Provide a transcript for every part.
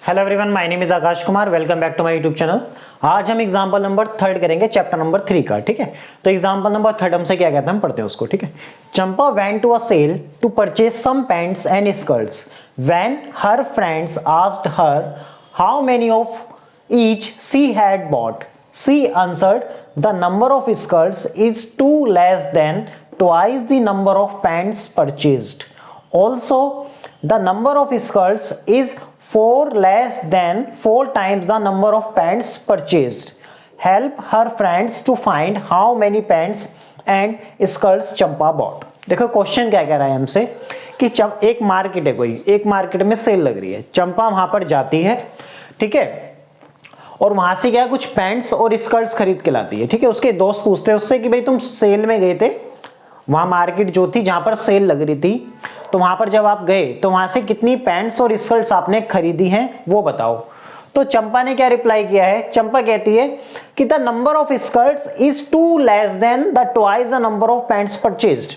Hello everyone, my name is Akash Kumar. Welcome back to my YouTube channel. आज हम example number 3 करेंगे, chapter number 3 का। ठीक है, तो एग्जांपल नंबर 3 हमसे क्या कहता है, हम पढ़ते हैं उसको। ठीक है, Champa went to a sale to purchase some pants and skirts. When her friends asked her how many of each she had bought, she answered the number of skirts is two less than twice the number of pants purchased. Also the number of skirts is 4 less than 4 times the number of pants purchased. Help her friends to find how many pants and skirts Champa bought. देखो question क्या कह रहा है हमसे कि एक market है, कोई एक मार्केट में सेल लग रही है। चंपा वहां पर जाती है, ठीक है, और वहां से क्या कुछ पैंट्स और स्कर्ट्स खरीद के लाती है। ठीक है, उसके दोस्त पूछते हैं उससे कि भाई तुम सेल में गए थे, वहां मार्केट जो थी जहां पर सेल लग रही थी, तो वहां पर जब आप गए तो वहां से कितनी पैंट्स और स्कर्ट्स आपने खरीदी हैं वो बताओ। तो चंपा ने क्या रिप्लाई किया है, चंपा कहती है कि the number of skirts is two less than the twice the number of pants purchased.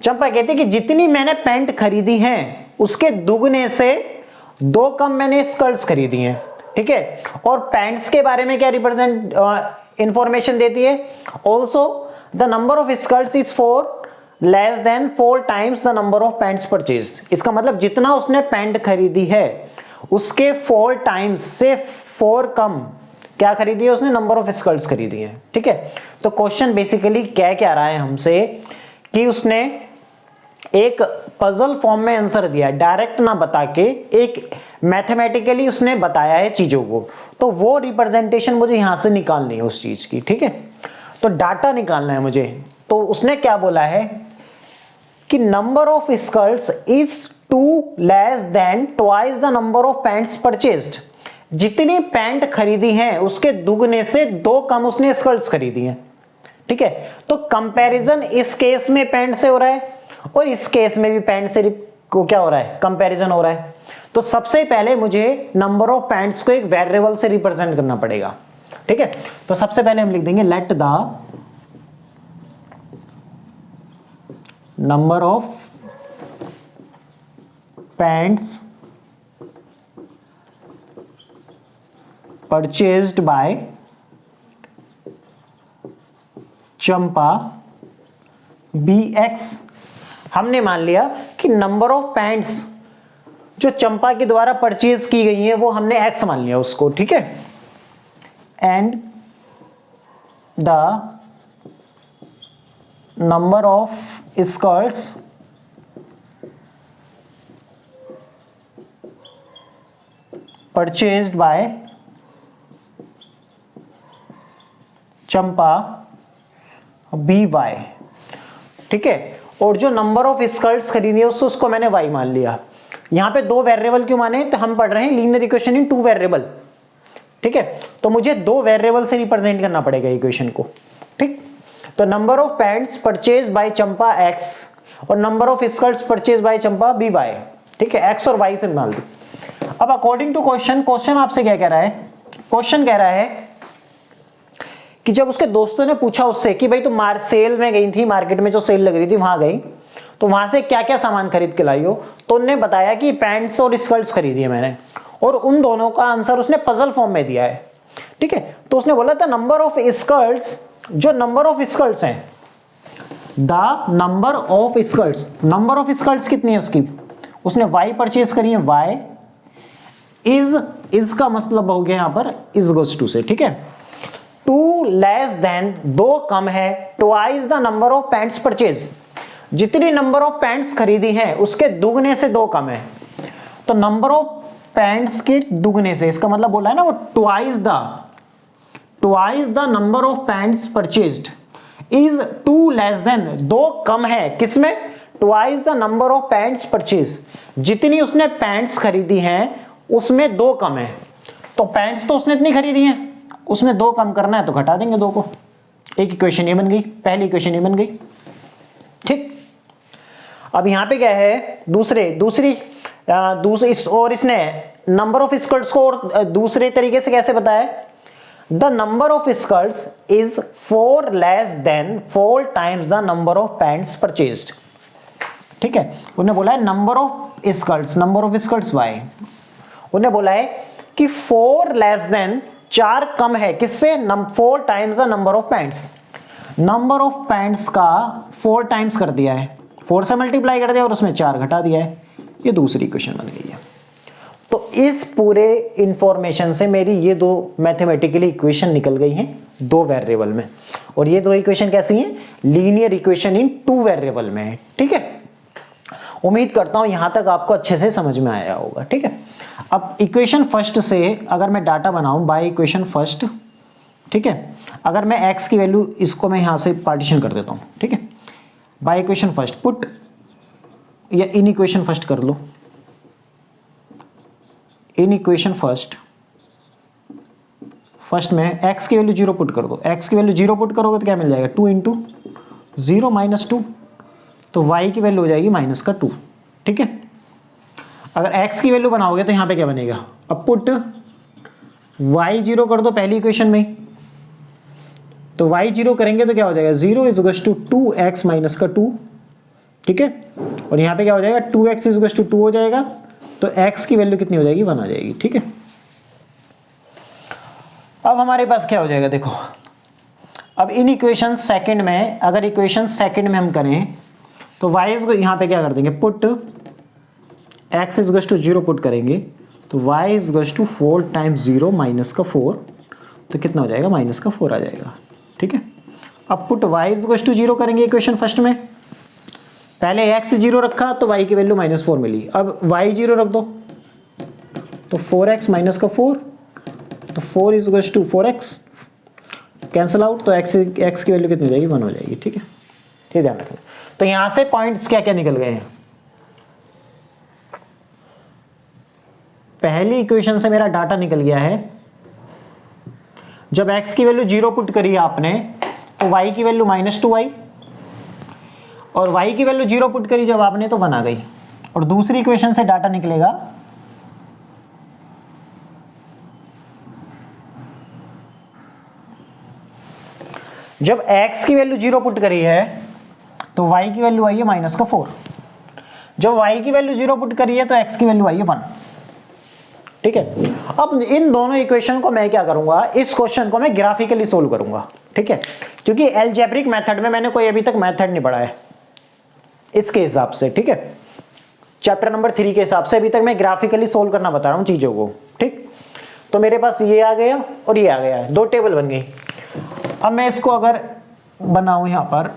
Champa कहती है कि जितनी मैंने पैंट खरीदी हैं उसके दुगने से 2 कम मैंने स्कर्ट्स खरीदी हैं। ठीक है, और पैंट्स के बारे में क्या रिप्रेजेंट इंफॉर्मेशन देती है, also the number of skirts is 4 less than 4 times the number of pants purchase. इसका मतलब जितना उसने पैंट खरीदी है उसके 4 टाइम्स से 4 कम क्या खरीदी है उसने, नंबर ऑफ स्कर्ट्स खरीदी है। ठीक है, तो क्वेश्चन बेसिकली क्या रहा है हमसे कि उसने एक पजल फॉर्म में आंसर दिया, डायरेक्ट ना बता के एक मैथमेटिकली उसने बताया है चीजों को, तो वो रिप्रेजेंटेशन मुझे यहां से निकालनी है उस चीज की। ठीक है, तो डाटा निकालना है मुझे। तो उसने क्या बोला है कि number of skirts is 2 less than twice the number of pants purchased. जितनी पैंट खरीदी हैं उसके दुगने से 2 कम उसने स्कर्ट्स खरीदी हैं। ठीक है, तो कंपैरिजन इस केस में पैंट से हो रहा है और इस केस में भी पैंट से को क्या हो रहा है, कंपैरिजन हो रहा है। तो सबसे पहले मुझे नंबर ऑफ पैंट्स को एक वेरिएबल से रिप्रेजेंट करना पड़ेगा। ठीक है, तो सबसे पहले हम लिख देंगे let the number of pants purchased by Champa be x. हमने मान लिया कि नंबर ऑफ पैंट्स जो चंपा के द्वारा परचेज की गई है वो हमने एक्स मान लिया उसको। ठीक है, and the number of skirts purchased by Champa be Y. ठीक है, और जो नंबर ऑफ स्कर्ट्स खरीदी है उसको मैंने वाई मान लिया। यहां पे 2 वेरिएबल क्यों माने, तो हम पढ़ रहे हैं लीनियर इक्वेशन इन 2 वेरिएबल। ठीक है, तो मुझे 2 वेरिएबल से रिप्रेजेंट करना पड़ेगा इक्वेशन को। ठीक, तो number of pants purchase by Champa X और number of skirts purchase by Champa be Y. ठीक है, एक्स और वाई से मान दी। अब अकॉर्डिंग टू क्वेश्चन आपसे क्या कह रहा है, क्वेश्चन कह रहा है कि जब उसके दोस्तों ने पूछा उससे कि भाई तुम सेल में गई थी, मार्केट में जो सेल लग रही थी वहां गई, तो वहां से क्या क्या सामान खरीद के लाई हो, तो उन्होंने बताया कि पैंट्स और स्कर्ट्स खरीदी है मैंने, और उन दोनों का आंसर उसने पजल फॉर्म में दिया है। ठीक है, तो उसने बोला था नंबर ऑफ स्कर्ट्स, जो नंबर ऑफ स्कर्ट्स हैं, the number of skirts, number of skirts कितनी है उसकी, उसने वाई परचेज करी है, वाई इज का मतलब हो गया यहां पर इज गोस टू से। ठीक है, 2 लेस देन 2 कम है twice the number of pants purchase. जितनी नंबर ऑफ पैंट्स खरीदी है उसके दुगने से 2 कम है, तो नंबर ऑफ पैंट्स के दुगने से, इसका मतलब बोला है ना वो twice the number of pants purchased is 2 less than 2 कम है किसमें, twice the number of pants purchase. जितनी उसने पैंट्स खरीदी हैं उसमें 2 कम है, तो पैंट्स तो उसने इतनी खरीदी हैं, उसमें 2 कम करना है तो घटा देंगे 2 को। एक इक्वेशन ये बन गई, पहली इक्वेशन ये बन गई। ठीक, अब यहां पे क्या है, दूसरी और इसने नंबर ऑफ स्कर्ट्स को और दूसरे तरीके से कैसे बताया, the number of skirts is 4 less than 4 times the number of pants purchased. ठीक है, उन्होंने बोला है नंबर ऑफ स्कर्ट्स वाई, उन्हें बोला है कि 4 लेस देन 4 कम है किससे 4 times the number of pants. Number of pants का 4 टाइम्स कर दिया है, 4 से मल्टीप्लाई कर दिया और उसमें 4 घटा दिया है, ये दूसरी इक्वेशन बन गई है। तो इस पूरे इंफॉर्मेशन से मेरी ये दो मैथमेटिकली इक्वेशन निकल गई हैं 2 वेरिएबल में, और ये 2 इक्वेशन कैसी हैं, लीनियर इक्वेशन इन 2 वेरिएबल में है। ठीक है, उम्मीद करता हूं यहां तक आपको अच्छे से समझ में आया होगा। ठीक है, अब इक्वेशन फर्स्ट से अगर मैं डाटा बनाऊं बाय इक्वेशन फर्स्ट, ठीक है, अगर मैं x की वैल्यू इसको मैं यहां से पार्टीशन कर देता हूं, ठीक है, बाय इक्वेशन फर्स्ट पुट, या इन इक्वेशन फर्स्ट कर लो, इन इक्वेशन फर्स्ट में x की वैल्यू 0 पुट कर दो। x की वैल्यू 0 पुट करोगे तो क्या मिल जाएगा, 2 इंटू 0 माइनस 2, तो y की वैल्यू हो जाएगी माइनस का 2। ठीक है, अगर x की वैल्यू बनाओगे तो यहां पे क्या बनेगा, अब पुट y 0 कर दो पहली इक्वेशन में, तो y 0 करेंगे तो क्या हो जाएगा, 0 is equal to 2x minus का 2। ठीक है, और यहां पे क्या हो जाएगा, 2x इज इक्वल टू 2 हो जाएगा, तो x की वैल्यू कितनी हो जाएगी, 1 आ जाएगी। ठीक है, अब हमारे पास क्या हो जाएगा, देखो अब इन इक्वेशन सेकंड में, अगर इक्वेशन सेकंड में हम करें तो y को यहां पे क्या कर देंगे, put x is equal to 0 put करेंगे तो y is equal to 4 times 0 minus का 4, तो कितना हो जाएगा, माइनस का 4 आ जाएगा। ठीक है, अब put y is equal to 0 करेंगे इक्वेशन फर्स्ट में, पहले x 0 रखा तो y की वैल्यू -4 मिली, अब y 0 रख दो तो 4x माइनस का 4, तो 4 is equal to 4x, cancel out, तो x की वैल्यू कितनी हो जाएगी, 1 हो जाएगी। ठीक है, ये ध्यान रखना। तो यहां से पॉइंट्स क्या क्या निकल गए हैं, पहली इक्वेशन से मेरा डाटा निकल गया है, जब x की वैल्यू 0 पुट करी आपने तो y की वैल्यू -2y, और y की वैल्यू 0 पुट करी जब आपने तो 1 आ गई। और दूसरी इक्वेशन से डाटा निकलेगा, जब x की वैल्यू 0 पुट करी है तो y की वैल्यू आई है माइनस का 4, जब y की वैल्यू 0 पुट करी है तो x की वैल्यू आई है 1। ठीक है, अब इन दोनों इक्वेशन को मैं क्या करूंगा, इस क्वेश्चन को मैं ग्राफिकली सोल्व करूंगा। ठीक है, क्योंकि अलजेब्रिक मेथड में मैंने कोई अभी तक मेथड नहीं पढ़ा है इसके हिसाब से। ठीक है, चैप्टर नंबर 3 के हिसाब से अभी तक मैं ग्राफिकली सोल्व करना बता रहा हूं चीजों को। ठीक, तो मेरे पास ये आ गया और ये आ गया है, 2 टेबल बन गई। अब मैं इसको अगर बनाऊं यहां पर,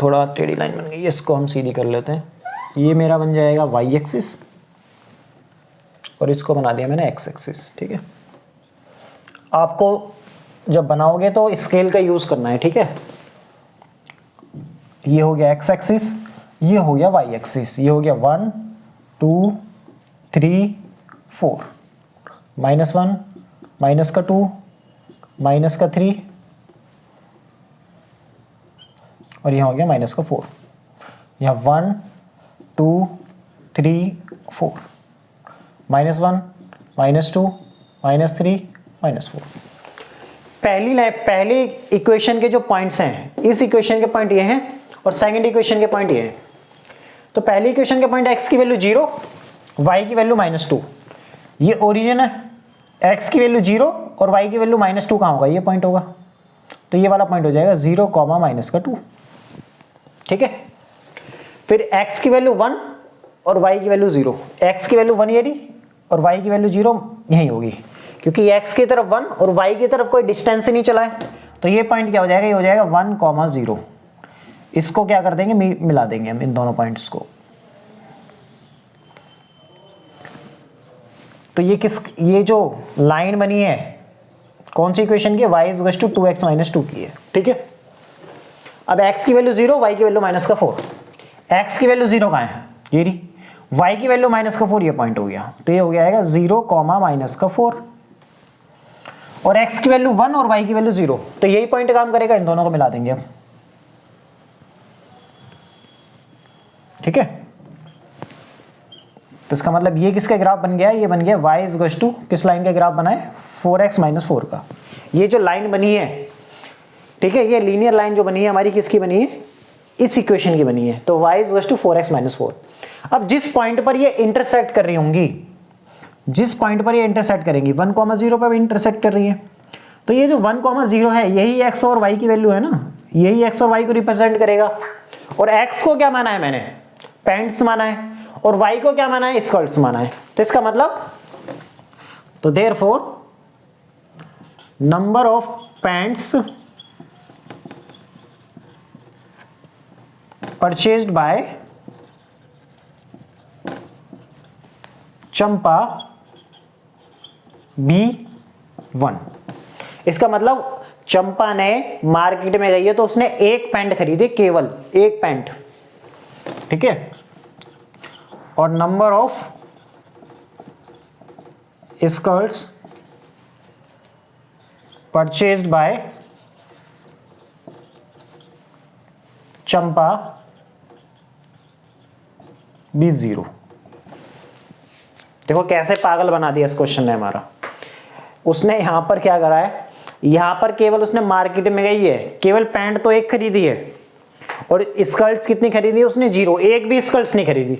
थोड़ा टेढ़ी लाइन बन गई, इसको हम सीधी कर लेते हैं, ये मेरा बन जाएगा y एक्सिस और इसको बना दिया मैंने x एक्सिस। ठीक है, आपको जब बनाओगे तो स्केल का यूज करना है। ठीक है, ये हो गया x एक्सिस, ये हो गया y एक्सिस, ये हो गया 1 2 3 4, -1 माइनस का 2 माइनस का 3 और यहाँ हो गया माइनस का 4, यहाँ 1 2 3 4, -1 -2 -3 -4। पहली इक्वेशन के जो पॉइंट्स हैं, इस इक्वेशन के पॉइंट ये हैं और सेकंड इक्वेशन के पॉइंट ये हैं। तो पहली इक्वेशन के पॉइंट x की वैल्यू 0, y की वैल्यू -2, ये ओरिजिन है, x की वैल्यू 0 और y की वैल्यू -2 कहाँ होगा, ये पॉइंट होगा, तो ये वाला पॉइंट हो जाएगा 0, -2। ठीक है, फिर x की वैल्यू 1 और y की वैल्यू 0, x की वैल्यू 1 ये रही और y की वैल्यू 0 यही होगी, क्योंकि x की तरफ 1 और y की तरफ कोई डिस्टेंस ही नहीं चला है, तो ये पॉइंट क्या हो जाएगा, ये हो जाएगा 1, 0। इसको क्या कर देंगे, मिला देंगे हम इन दोनों पॉइंट्स को। तो ये जो लाइन बनी है कौन सी इक्वेशन की है, y इज टू 2x - 2 की है। ठीक है, अब x की वैल्यू 0, y की वैल्यू -4, x की वैल्यू 0 कहाँ है, ये रही, y की वैल्यू -4, ये पॉइंट हो गया, तो ये हो गया 0, -4, और x की वैल्यू 1 और y की वैल्यू 0, तो यही पॉइंट काम करेगा, इन दोनों को मिला देंगे अब। ठीक है, तो इसका मतलब ये किसका ग्राफ बन गया, ये बन गया y इज टू किस लाइन का ग्राफ बना है, 4x - 4 का। ये जो लाइन बनी है, ठीक है, ये लीनियर लाइन जो बनी है हमारी किसकी बनी है, इस इक्वेशन की बनी है, तो y इज टू 4x - 4। अब जिस पॉइंट पर ये इंटरसेक्ट कर रही होंगी, जिस पॉइंट पर ये इंटरसेक्ट करेंगी 1,0 पर इंटरसेक्ट कर रही है, तो ये जो 1,0 है यही x और y की वैल्यू है ना, यही x और y को रिप्रेजेंट करेगा। और x को क्या माना है मैंने, पैंट्स माना है, और y को क्या माना है, स्कर्ट्स माना है। तो इसका मतलब, तो therefore number of pants purchased by Champa B1। इसका मतलब चंपा ने मार्केट में गई है तो उसने एक पैंट खरीदी, केवल एक पैंट, ठीक है। और number of skirts purchased by Champa B0। देखो कैसे पागल बना दिया इस क्वेश्चन ने हमारा। उसने यहां पर क्या करा है, यहां पर केवल उसने मार्केट में गई है, केवल पैंट तो एक खरीदी है, और स्कर्ट्स कितनी खरीदी है उसने, 0, एक भी स्कर्ट्स नहीं खरीदी।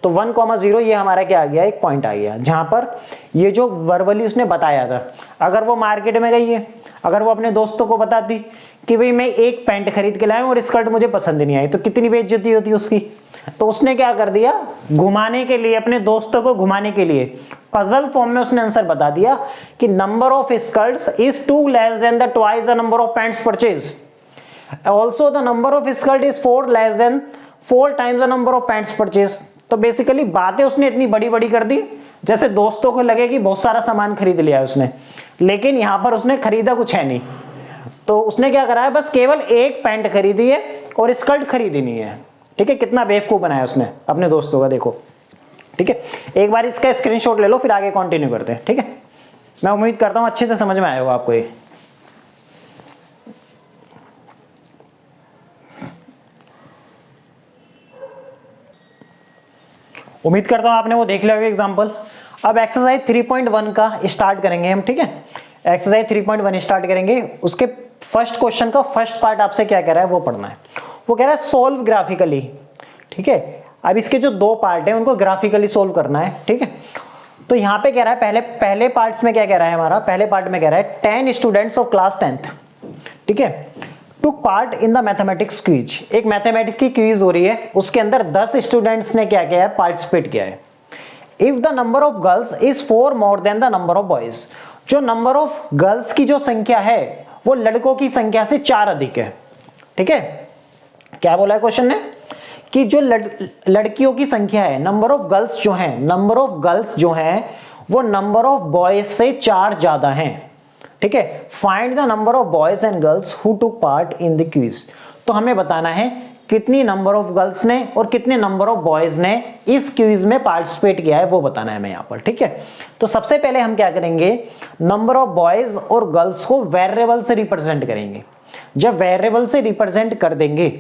तो 1,0 ये हमारा क्या आ गया, एक पॉइंट आ गया, जहां पर ये जो वर्बली उसने बताया था। अगर वो मार्केट में गई है, अगर वो अपने दोस्तों को बताती कि भाई मैं एक पैंट खरीद के लाया हूं और स्कर्ट मुझे पसंद नहीं आई, तो कितनी बेइज्जती होती उसकी। तो उसने क्या कर दिया, घुमाने के लिए, अपने दोस्तों को घुमाने के लिए पजल फॉर्म में उसने आंसर बता दिया कि number of skirts is 2 less than the twice the number of pants purchase, also the number of skirt is 4 less than 4 times the number of pants purchase. तो बेसिकली बातें उसने इतनी बड़ी बड़ी कर दी जैसे दोस्तों को लगे कि बहुत सारा सामान खरीद लिया है उसने, लेकिन यहां पर उसने खरीदा कुछ है नहीं। तो उसने क्या करा है, बस केवल एक पैंट खरीदी है और स्कर्ट खरीदी नहीं है, ठीक है। कितना बेवकूफ बनाया उसने अपने दोस्तों का, देखो, ठीक है। एक बार इसका स्क्रीनशॉट ले लो, फिर आगे कंटिन्यू करते हैं, ठीक है। मैं उम्मीद करता हूं अच्छे से समझ में आया होगा आपको ये। उम्मीद करता हूं आपने वो देख लिया होगा एग्जांपल। अब एक्सरसाइज 3.1 का स्टार्ट करेंगे हम, ठीक है। एक्सरसाइज 3.1 स्टार्ट करेंगे, उसके फर्स्ट क्वेश्चन का फर्स्ट पार्ट आपसे क्या कह रहा है वो पढ़ना है। वो कह रहा है सोल्व ग्राफिकली, ठीक है। अब इसके जो दो पार्ट हैं उनको ग्राफिकली सोल्व करना है, ठीक है। तो यहाँ पे कह रहा है पहले पार्ट्स में क्या कह रहा है हमारा, पहले पार्ट में कह रहा है 10 स्टूडेंट्स ऑफ क्लास 10th, ठीक है, took part in the mathematics quiz. एक मैथमेटिक्स की क्विज हो रही है, उसके अंदर 10 स्टूडेंट्स ने क्या किया है, पार्टिसिपेट किया है। If the number of girls is 4 more than the number of boys, जो नंबर ऑफ गर्ल्स की जो संख्या है वो लड़कों की संख्या से 4 अधिक है, ठीक है। क्या बोला है क्वेश्चन ने कि जो लड़कियों की संख्या है, नंबर ऑफ गर्ल्स जो है, नंबर ऑफ गर्ल्स जो है वो नंबर ऑफ बॉयज से 4 ज्यादा हैं, ठीक है। Find the number of boys and girls who took part in the quiz. तो हमें बताना है कितनी नंबर ऑफ गर्ल्स ने और कितने नंबर ऑफ बॉयज ने इस क्विज में पार्टिसिपेट किया है वो बताना है हमें यहाँ पर, ठीक है। तो सबसे पहले हम क्या करेंगे, नंबर ऑफ बॉयज और गर्ल्स को वेरिएबल से रिप्रेजेंट करेंगे। जब वेरिएबल से रिप्रेजेंट कर देंगे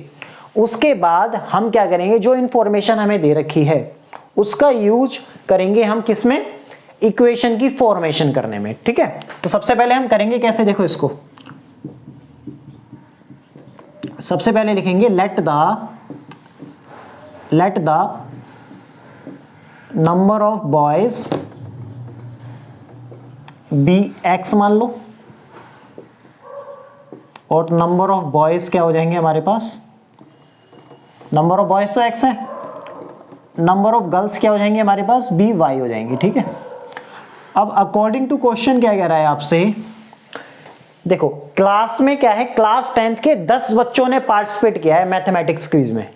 उसके बाद हम क्या करेंगे, जो इंफॉर्मेशन हमें दे रखी है उसका यूज करेंगे हम किसमें, इक्वेशन की फॉर्मेशन करने में, ठीक है। तो सबसे पहले हम करेंगे कैसे, देखो इसको सबसे पहले लिखेंगे let the number of boys be x मान लो, और नंबर ऑफ बॉयज क्या हो जाएंगे हमारे पास, नंबर ऑफ बॉयज तो एक्स है, नंबर ऑफ गर्ल्स क्या हो जाएंगे हमारे पास, बी वाई हो जाएंगे, ठीक है। अब अकॉर्डिंग टू क्वेश्चन क्या कह रहा है आपसे, देखो क्लास में क्या है, क्लास 10th के 10 बच्चों ने पार्टिसिपेट किया है मैथमेटिक्स क्विज में।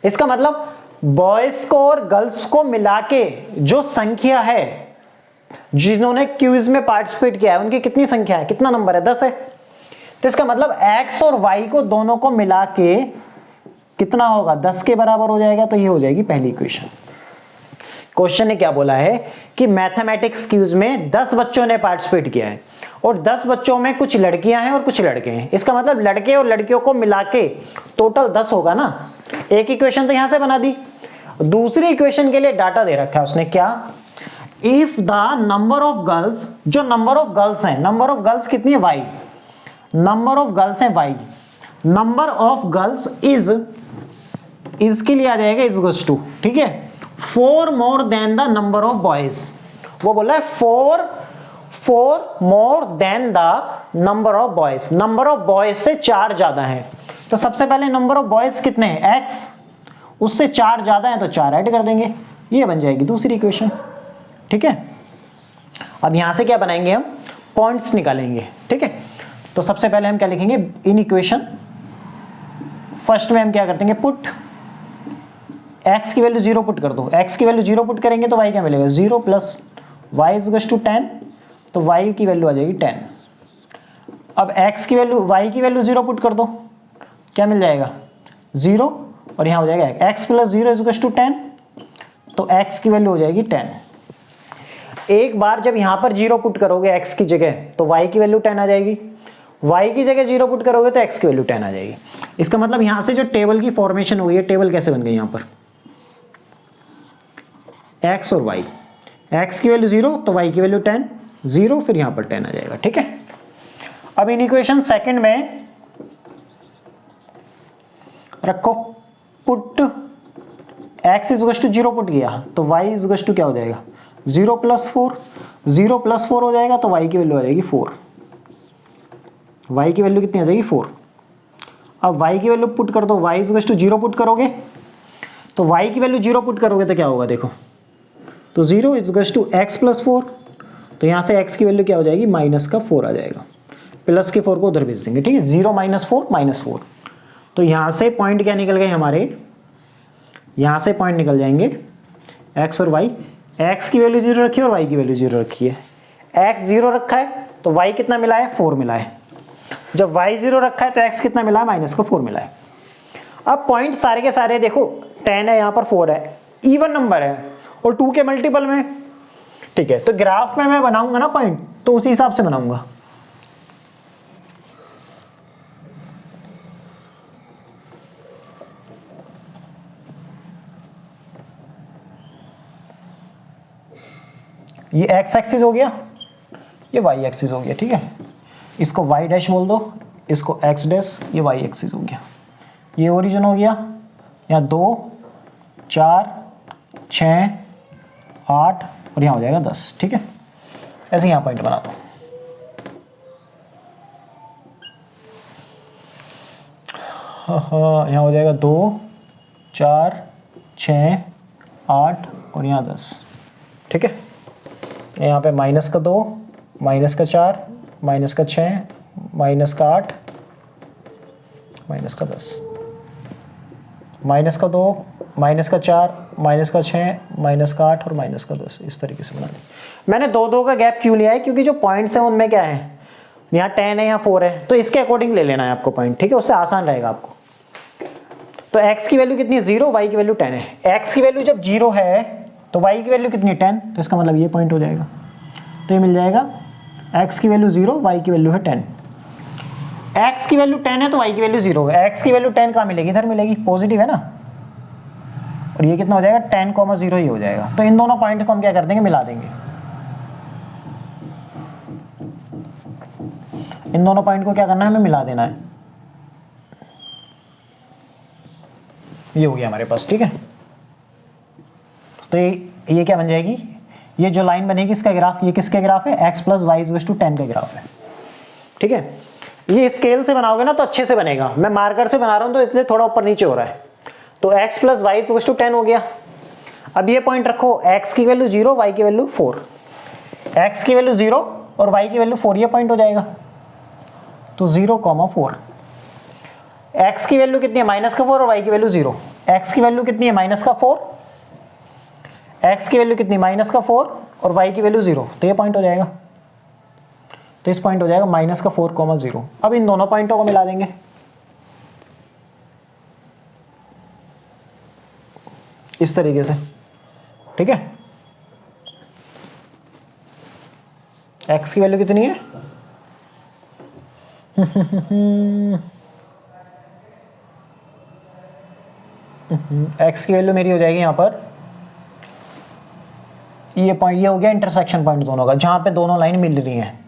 इसका मतलब बॉयज को और गर्ल्स को मिला के जो संख्या है जिन्होंने क्विज में पार्टिसिपेट किया है उनकी कितनी संख्या है, कितना नंबर है, 10 है। तो इसका मतलब x और y को दोनों को मिला के कितना होगा, 10 के बराबर हो जाएगा। तो ये हो जाएगी पहली इक्वेशन। क्वेश्चन ने क्या बोला है कि मैथमेटिक्स क्विज में 10 बच्चों ने पार्टिसिपेट किया है और 10 बच्चों में कुछ लड़कियां हैं और कुछ लड़के हैं। इसका मतलब लड़के और लड़कियों को मिला के टोटल 10 होगा ना। एक इक्वेशन तो यहां से बना दी। दूसरी इक्वेशन के लिए डाटा दे रखा है उसने, क्या, if the number of girls, जो नंबर ऑफ गर्ल्स है, नंबर ऑफ गर्ल्स कितनी है, y, नंबर ऑफ गर्ल्स है y, number of girls is के लिए आ जाएगा इज गोस टू, ठीक है, 4 more than the number of boys. वो बोला है 4 more than the number of boys, number of boys से 4 ज्यादा है। तो सबसे पहले नंबर ऑफ बॉयज कितने हैं, x, उससे 4 ज्यादा है तो 4 ऐड कर देंगे, ये बन जाएगी दूसरी इक्वेशन। ठीक है, अब यहां से क्या बनाएंगे, हम पॉइंट्स निकालेंगे। ठीक है, तो सबसे पहले हम क्या लिखेंगे इन इक्वेशन, फर्स्ट में हम क्या कर देंगे, पुट x की वैल्यू 0 पुट कर दो। x की वैल्यू 0 पुट करेंगे तो y क्या मिलेगा, 0 प्लस y इज टू 10, तो y की वैल्यू आ जाएगी 10। अब x की वैल्यू, y की वैल्यू 0 पुट कर दो, क्या मिल जाएगा 0, और यहाँ हो जाएगा x प्लस 0 इज टू 10, तो x की वैल्यू हो जाएगी 10। एक बार जब यहाँ पर 0 पुट करोगे x की जगह तो y की वैल्यू 10 आ जाएगी, y की जगह 0 पुट करोगे तो x की वैल्यू 10 आ जाएगी। इसका मतलब यहाँ से जो टेबल की फॉर्मेशन हुई है, टेबल कैसे बन गई, यहाँ पर x और y, x की वैल्यू 0 तो y की वैल्यू 10, 0 फिर यहाँ पर 10 आ जाएगा। ठीक है, अब इन इक्वेशन सेकंड में रखो put x is to 0 put किया तो y इज टू क्या हो जाएगा, 0 प्लस 4, 0 प्लस 4 हो जाएगा तो y की वैल्यू आ जाएगी 4, y की वैल्यू कितनी आ जाएगी 4। अब y की वैल्यू पुट कर दो, y इज टू 0 पुट करोगे तो y की वैल्यू 0 पुट करोगे तो क्या होगा, देखो तो 0 इज टू x प्लस 4, तो यहाँ से x की वैल्यू क्या हो जाएगी, माइनस का 4 आ जाएगा, प्लस के 4 को उधर भेज देंगे। ठीक है, 0 माइनस 4 माइनस 4, तो यहाँ से पॉइंट क्या निकल गए हमारे, यहाँ से पॉइंट निकल जाएंगे x और y, x की वैल्यू 0 रखी है और y की वैल्यू 0 रखी है। x 0 रखा है तो y कितना मिला है, 4 मिला है। जब y 0 रखा है तो x कितना मिला है, माइनस का 4 मिला है। अब पॉइंट सारे के सारे देखो 10 है, यहाँ पर 4 है, इवन नंबर है और 2 के मल्टीपल में। ठीक है, तो ग्राफ में मैं बनाऊंगा ना पॉइंट तो उसी हिसाब से बनाऊंगा। ये x एक्सिस हो गया, ये y एक्सिस हो गया। ठीक है, इसको y डैश बोल दो, इसको x डैश, ये y एक्सिस हो गया, ये ओरिजिन हो गया, यहाँ 2 4 6 8 और यहाँ हो जाएगा 10। ठीक है, ऐसे यहाँ पॉइंट बना दो। यहाँ हो जाएगा 2 4 6 8 और यहाँ 10। ठीक है, यहाँ पे माइनस का 2 माइनस का 4 माइनस का 6 माइनस का 8 माइनस का 10, माइनस का 2 माइनस का 4 माइनस का 6 माइनस का 8 और माइनस का 10, इस तरीके से बना दी। मैंने 2 का गैप क्यों लिया है, क्योंकि जो पॉइंट्स हैं उनमें क्या है, यहाँ 10 है, यहाँ 4 है, तो इसके अकॉर्डिंग ले लेना है आपको पॉइंट। ठीक है, उससे आसान रहेगा आपको। तो x की वैल्यू कितनी है, 0, y की वैल्यू 10 है। x की वैल्यू जब 0 है तो y की वैल्यू कितनी है, 10, तो इसका मतलब ये पॉइंट हो जाएगा। तो ये मिल जाएगा x की वैल्यू 0, y की वैल्यू है 10। x की वैल्यू 10 है तो y की वैल्यू 0 है। x की वैल्यू 10 कहाँ मिलेगी, इधर मिलेगी, पॉजिटिव है ना, और ये कितना हो जाएगा 10, 0 ही हो जाएगा। तो इन दोनों पॉइंट को हम क्या कर देंगे, मिला देंगे। इन दोनों पॉइंट को क्या करना है, हमें मिला देना है। ये हो गया हमारे पास। ठीक है, तो ये क्या बन जाएगी, ये जो लाइन बनेगी इसका ग्राफ, ये किसका ग्राफ है, x plus y is to 10 का ग्राफ है। ठीक है, ये स्केल से बनाओगे ना तो अच्छे से बनेगा, मैं मार्कर से बना रहा हूं तो इसलिए थोड़ा ऊपर नीचे हो रहा है। तो x plus y is to 10 हो गया। अब ये पॉइंट रखो, x की वैल्यू 0, y की वैल्यू 4, x की वैल्यू 0 और y की वैल्यू 4, ये पॉइंट हो जाएगा। तो 0, 4, x की वैल्यू कितनी है, माइनस का 4 और y की वैल्यू 0। x की वैल्यू कितनी है, माइनस का 4, x की वैल्यू कितनी, माइनस का 4 और y की वैल्यू 0, तो ये पॉइंट हो जाएगा। तो इस पॉइंट हो जाएगा माइनस का 4, 0। अब इन दोनों पॉइंटों को मिला देंगे, इस तरीके से। ठीक है, x की वैल्यू कितनी है x की वैल्यू मेरी हो जाएगी यहाँ पर, ये पॉइंट, ये हो गया इंटरसेक्शन पॉइंट दोनों का, जहां पे दोनों लाइन मिल रही हैं।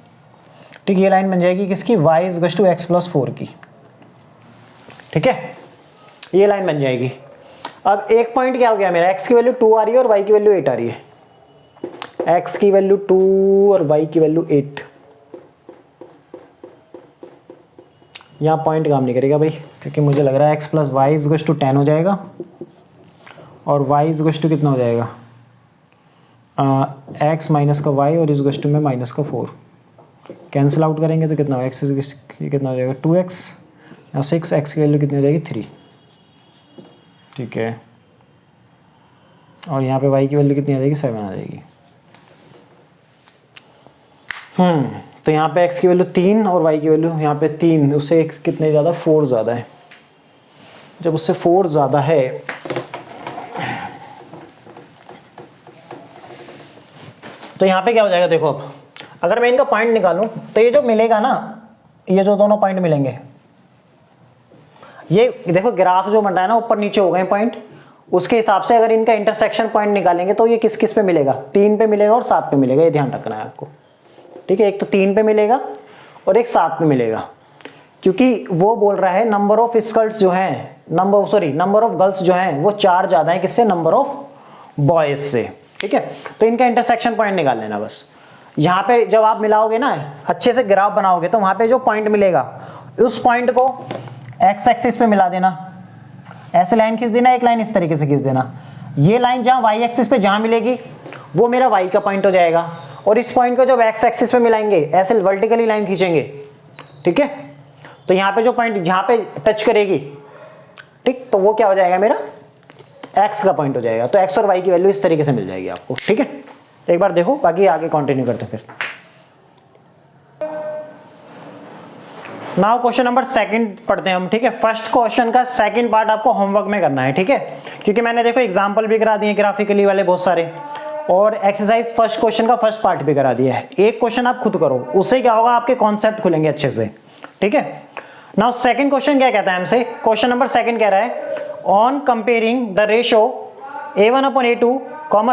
ठीक, ये लाइन बन जाएगी किसकी, y is to x plus 4 की। ठीक है, ये लाइन बन जाएगी। अब एक पॉइंट क्या हो गया मेरा, x की वैल्यू 2 आ रही है और y की वैल्यू 8 आ रही है, x की वैल्यू 2 और y की वैल्यू 8। यहाँ पॉइंट काम नहीं करेगा भाई, क्योंकि मुझे लग रहा है x plus y is equals to 10 हो जाएगा और y इज इक्वल्स टू कितना हो जाएगा, x माइनस का y और इज इक्वल्स टू में माइनस का 4। कैंसिल आउट करेंगे तो कितना हो, x ये कितना हो जाएगा 2x, यहाँ 6x की वैल्यू कितनी हो जाएगी 3, ठीक है, और यहाँ पे y की वैल्यू कितनी आ जाएगी 7 आ जाएगी। तो यहाँ पे x की वैल्यू 3 और y की वैल्यू यहाँ पे 3, उससे कितने ज़्यादा 4 ज़्यादा है। जब उससे 4 ज़्यादा है तो यहाँ पे क्या हो जाएगा, देखो अब अगर मैं इनका पॉइंट निकालूं तो ये जो मिलेगा ना, ये जो दोनों पॉइंट मिलेंगे, ये देखो ग्राफ जो बन रहा है ना ऊपर नीचे हो गए पॉइंट, उसके हिसाब से अगर इनका इंटरसेक्शन पॉइंट निकालेंगे तो ये किस किस पे मिलेगा, 3 पे मिलेगा और 7 पे मिलेगा, ये ध्यान रखना है आपको, ठीक है। एक तो 3 पे मिलेगा और एक 7 पे मिलेगा, क्योंकि वो बोल रहा है नंबर ऑफ स्कल्ट्स जो हैं, नंबर ऑफ गर्ल्स जो हैं वो 4 ज़्यादा है किससे, नंबर ऑफ बॉयज से, ठीक है। तो इनका इंटरसेक्शन पॉइंट निकाल लेना बस। यहाँ पे जब आप मिलाओगे ना, अच्छे से ग्राफ बनाओगे, तो वहाँ पे जो पॉइंट मिलेगा उस पॉइंट को एक्स एक्सिस पे मिला देना, ऐसे लाइन खींच देना, एक लाइन इस तरीके से खींच देना, ये लाइन जहाँ वाई एक्सिस पे जहाँ मिलेगी वो मेरा वाई का पॉइंट हो जाएगा, और इस पॉइंट को जब एक्स एक्सिस पे मिलाएंगे ऐसे वर्टिकली लाइन खींचेंगे, ठीक है। तो यहाँ पे जो पॉइंट जहाँ पे टच करेगी, ठीक, तो वो क्या हो जाएगा मेरा एक्स का पॉइंट हो जाएगा। तो एक्स और वाई की वैल्यू इस तरीके से मिल जाएगी आपको, ठीक है। एक बार देखो, बाकी आगे कंटिन्यू करते फिर। नाउ क्वेश्चन नंबर 2 पढ़ते हैं हम, ठीक है। फर्स्ट क्वेश्चन का सेकंड पार्ट आपको होमवर्क में करना है, ठीक है, क्योंकि मैंने देखो एग्जांपल भी करा दिए ग्राफिकली वाले बहुत सारे, और एक्सरसाइज फर्स्ट क्वेश्चन का फर्स्ट पार्ट भी करा दिया है। एक क्वेश्चन आप खुद करो, उससे क्या होगा आपके कॉन्सेप्ट खुलेंगे अच्छे से, ठीक है। नाउ सेकंड क्वेश्चन क्या कहता है हमसे, क्वेश्चन नंबर 2 कह रहा है on comparing the ratio a1/a2,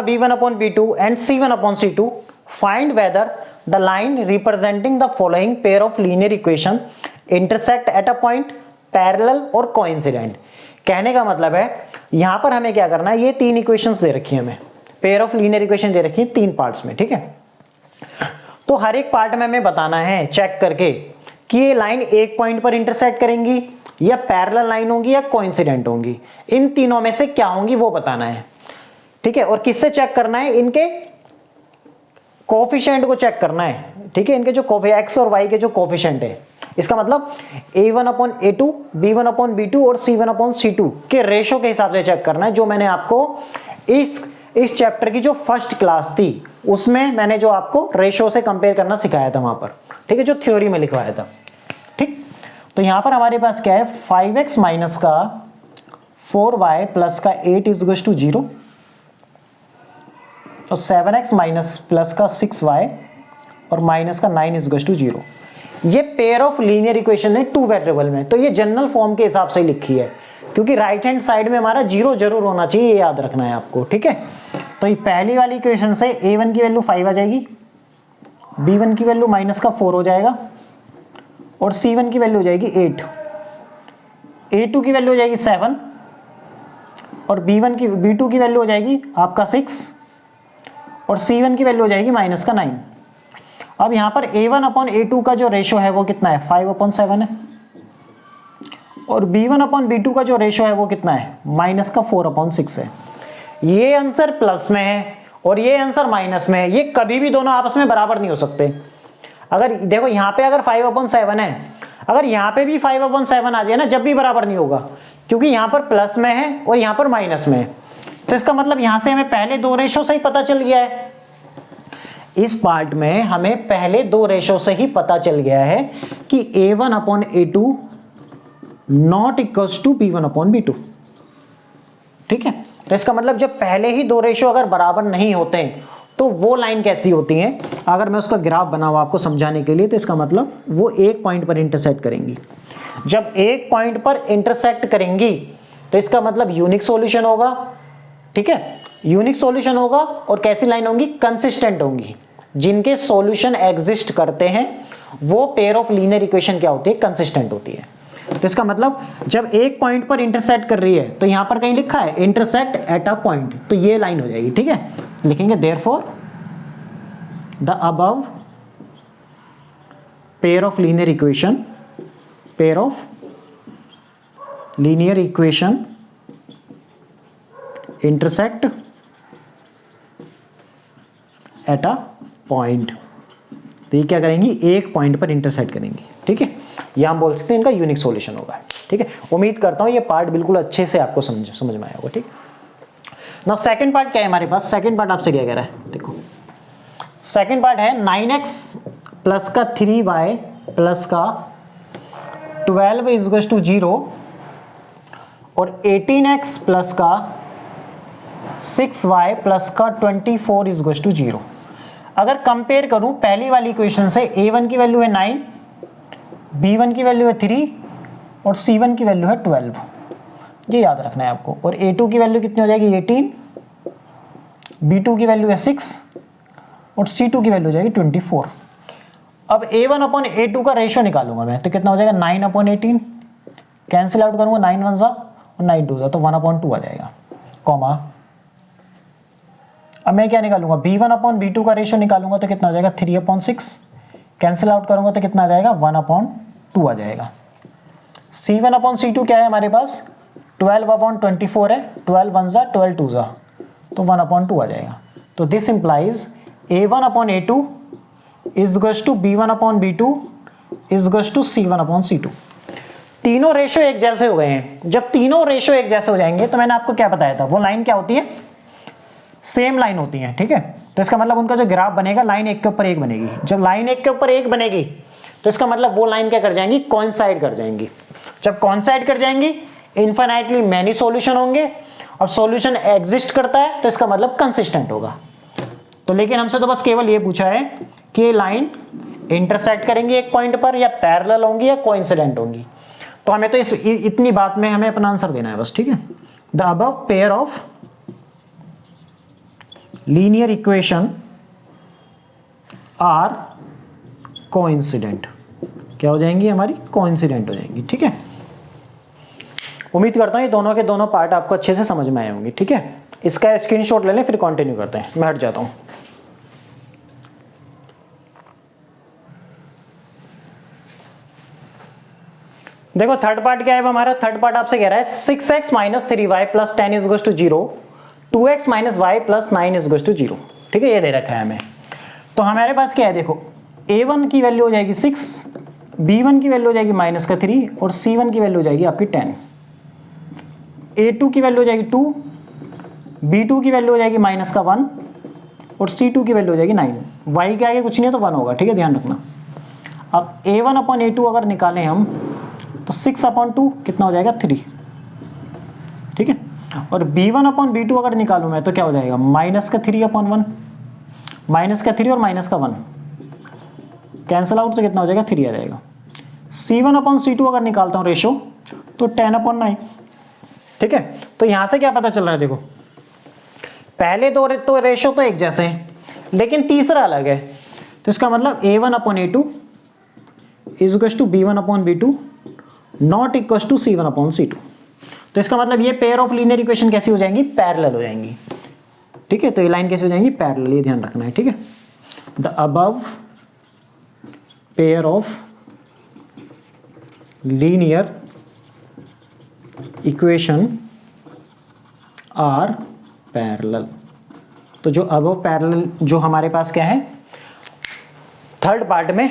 b1/b2 and c1/c2 find whether the line representing the following pair of linear equation intersect at a point parallel or coincident। कहने का मतलब है यहां पर हमें क्या करना है, ये 3 इक्वेशंस दे रखी है हमें, पेयर ऑफ लीनियर इक्वेशन दे रखी है 3 पार्ट्स में, ठीक है। तो हर एक पार्ट में हमें बताना है चेक करके कि ये लाइन एक पॉइंट पर इंटरसेक्ट करेंगी या पैरेलल लाइन होंगी या कोइंसिडेंट होंगी, इन तीनों में से क्या होंगी वो बताना है, ठीक है। और किससे चेक करना है, इनके कोफिशिएंट को चेक करना है, ठीक है। इनके जो एक्स और वाई के जो कोफिशिएंट है, इसका मतलब a1/a2, b1/b2 और c1/c2 के रेशो के हिसाब से चेक करना है, जो मैंने आपको इस चैप्टर की जो फर्स्ट क्लास थी उसमें मैंने जो आपको रेशो से कंपेयर करना सिखाया था वहां पर, ठीक है, जो थ्योरी में लिखवाया था, ठीक। तो यहां पर हमारे पास क्या है, 5x माइनस का 4y प्लस का 8 इज इक्वल टू 0, और 7x माइनस प्लस का 6y और माइनस का 9 इज इक्वल टू 0। ये पेयर ऑफ लीनियर इक्वेशन है 2 वेरिएबल में, तो ये जनरल फॉर्म के हिसाब से लिखी है, क्योंकि राइट हैंड साइड में हमारा 0 जरूर होना चाहिए, ये याद रखना है आपको, ठीक है। तो ये पहली वाली इक्वेशन से a1 की वैल्यू 5 आ जाएगी, b1 की वैल्यू माइनस का 4 हो जाएगा, और c1 की वैल्यू हो जाएगी 8, a2 की वैल्यू हो जाएगी 7, और b2 की वैल्यू हो जाएगी आपका 6, और c1 की वैल्यू हो जाएगी माइनस का 9। अब यहां पर a1/a2 का जो रेशो है वो कितना है, 5/7 है, और b1/b2 का जो रेशो है वो कितना है, माइनस का 4/6 है। ये आंसर प्लस में है और ये आंसर माइनस में है, ये कभी भी दोनों आपस में बराबर नहीं हो सकते। अगर देखो यहाँ पे अगर 5/7 है, अगर यहाँ पे भी 5/7 आ जाए ना, जब भी बराबर नहीं होगा, क्योंकि यहाँ पर प्लस में है और यहाँ पर माइनस में है। तो इसका मतलब यहाँ से हमें पहले 2 रेशो से ही पता चल गया है, इस पार्ट में हमें पहले 2 रेशो से ही पता चल गया है कि a1/a2 not equals to b1/b2, ठीक है। तो इसका मतलब जब पहले ही 2 रेशो अगर बराबर नहीं होते हैं तो वो लाइन कैसी होती है, अगर मैं उसका ग्राफ बनाऊं आपको समझाने के लिए, तो इसका मतलब वो एक पॉइंट पर इंटरसेक्ट करेंगी। जब एक पॉइंट पर इंटरसेक्ट करेंगी तो इसका मतलब यूनिक सॉल्यूशन होगा, ठीक है, यूनिक सॉल्यूशन होगा, और कैसी लाइन होंगी, कंसिस्टेंट होंगी। जिनके सॉल्यूशन एग्जिस्ट करते हैं वो पेयर ऑफ लीनियर इक्वेशन क्या होती है, कंसिस्टेंट होती है। तो इसका मतलब जब एक पॉइंट पर इंटरसेक्ट कर रही है तो यहां पर कहीं लिखा है इंटरसेक्ट एट अ पॉइंट, तो ये लाइन हो जाएगी, ठीक है। लिखेंगे therefore the above pair of linear equation intersect at a point. तो ये क्या करेंगी, एक पॉइंट पर इंटरसेक्ट करेंगी, ठीक है। ये हम बोल सकते हैं इनका यूनिक सॉल्यूशन होगा, ठीक है। उम्मीद करता हूँ ये पार्ट बिल्कुल अच्छे से आपको समझ में आया होगा, ठीक। नाउ सेकंड पार्ट क्या है हमारे पास, सेकंड पार्ट आपसे क्या कह रहा है, देखो सेकंड पार्ट है 9x प्लस का 3y प्लस का 12 इज इक्वल टू 0 और 18x प्लस का 6y प्लस का 24 इज इक्वल टू 0। अगर कंपेयर करूं पहली वाली इक्वेशन से, a1 की वैल्यू है 9, b1 की वैल्यू है 3 और c1 की वैल्यू है 12, ये याद रखना है आपको। और a2 की वैल्यू कितनी हो जाएगी 18, b2 की वैल्यू है 6 और c2 की वैल्यू हो जाएगी 24। अब a1 अपॉन a2 का रेशियो निकालूंगा मैं, तो कितना हो जाएगा 9 अपॉन 18, कैंसिल आउट करूंगा 9 1 सा और 9 2 सा, तो 1 अपॉन 2 आ जाएगा, कॉमा। अब मैं क्या निकालूंगा, b1 अपॉन b2 का रेशियो निकालूंगा तो कितना हो जाएगा 3 अपॉन 6, कैंसिल आउट करूंगा तो कितना आ जाएगा 1 अपॉन 2 आ जाएगा। c1 अपॉन c2 क्या है हमारे पास 12 अपॉन 24 है, 12 1 सा 12 2 सा, तो 1 अपॉन 2 आ जाएगा। तो this implies a1 upon a2 is equals to b1 upon b2 is equals to c1 upon c2। तीनों रेशियो एक जैसे हो गए हैं। जब तीनों रेशियो एक जैसे हो जाएंगे तो मैंने आपको क्या बताया था, वो लाइन क्या होती है, सेम लाइन होती है, ठीक है। तो इसका मतलब उनका जो ग्राफ बनेगा लाइन एक के ऊपर एक बनेगी। जब लाइन एक के ऊपर एक बनेगी तो इसका मतलब वो लाइन क्या कर जाएंगी, कोइंसाइड कर जाएंगी। जब कोइंसाइड कर जाएंगी इनफाइनाइटली मैनी सॉल्यूशन होंगे, और सॉल्यूशन एग्जिस्ट करता है तो इसका मतलब कंसिस्टेंट होगा। तो लेकिन हमसे तो बस केवल ये पूछा है कि लाइन इंटरसेक्ट करेंगी एक पॉइंट पर, या पैरेलल होंगी, या कोइंसिडेंट होंगी। तो हमें तो इतनी बात में हमें अपना आंसर देना है बस, ठीक है। The above pair of linear equation are coincident, क्या हो जाएंगी हमारी, कोइंसिडेंट हो जाएंगी, ठीक है। उम्मीद करता हूं ये दोनों के दोनों पार्ट आपको अच्छे से समझ में आए होंगे, ठीक है। इसका स्क्रीनशॉट ले लें, फिर कंटिन्यू करते हैं। मैं हट जाता हूं। देखो थर्ड पार्ट क्या है हमारा, थर्ड पार्ट आपसे कह रहा है 6x minus 3y plus 10 is equal to 0, 2x minus y plus 9 is equal to 0, ठीक है। ये दे रखा है हमें। तो हमारे पास क्या है, देखो a1 की वैल्यू हो जाएगी 6, b1 की वैल्यू हो जाएगी माइनस का 3 और c1 की वैल्यू हो जाएगी आपकी 10, a2 की वैल्यू हो जाएगी 2, b2 की वैल्यू हो जाएगी माइनस का 1 और c2 की वैल्यू हो जाएगी 9। y के आगे कुछ नहीं है तो 1 होगा, ठीक है, ध्यान रखना। अब a1 अपॉन a2 अगर निकालें हम तो 6 अपॉन 2 कितना हो जाएगा 3, ठीक है। और b1 अपॉन b2 अगर निकालूं मैं तो क्या हो जाएगा माइनस का 3 अपॉन 1, माइनस का 3 और माइनस का 1 कैंसिल आउट तो कितना हो जाएगा 3 आ जाएगा। c1 अपॉन c2 अगर निकालता हूं रेशो तो 10 अपॉन 9, ठीक है। तो यहां से क्या पता चल रहा है, देखो पहले दो तो रेशो तो एक जैसे हैं लेकिन तीसरा अलग है। तो इसका मतलब a1 upon a2 is equal to b1 upon b2 not equal to c1 upon c2। तो इसका मतलब ये पेयर ऑफ लीनियर इक्वेशन कैसी हो जाएंगी, पैरेलल हो जाएंगी, ठीक है। तो ये लाइन कैसी हो जाएंगी, पैरेलल, ये ध्यान रखना है, ठीक है। The above pair of linear equation are parallel. तो जो अबव पैरेलल जो हमारे पास क्या है थर्ड पार्ट में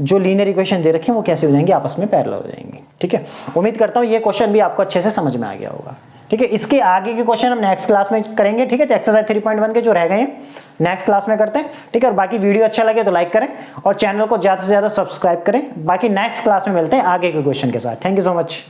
जो लीनियर इक्वेशन दे रखे हैं वो कैसे हो जाएंगे, आपस में पैरेलल हो जाएंगे, ठीक है। उम्मीद करता हूँ ये क्वेश्चन भी आपको अच्छे से समझ में आ गया होगा, ठीक है। इसके आगे के क्वेश्चन हम नेक्स्ट क्लास में करेंगे, ठीक है। तो एक्सरसाइज 3.1 के जो रह गए हैं नेक्स्ट क्लास में करते हैं, ठीक है। और बाकी वीडियो अच्छा लगे तो लाइक करें और चैनल को ज़्यादा से ज़्यादा सब्सक्राइब करें। बाकी नेक्स्ट क्लास में मिलते हैं आगे के क्वेश्चन के साथ। Thank you so much.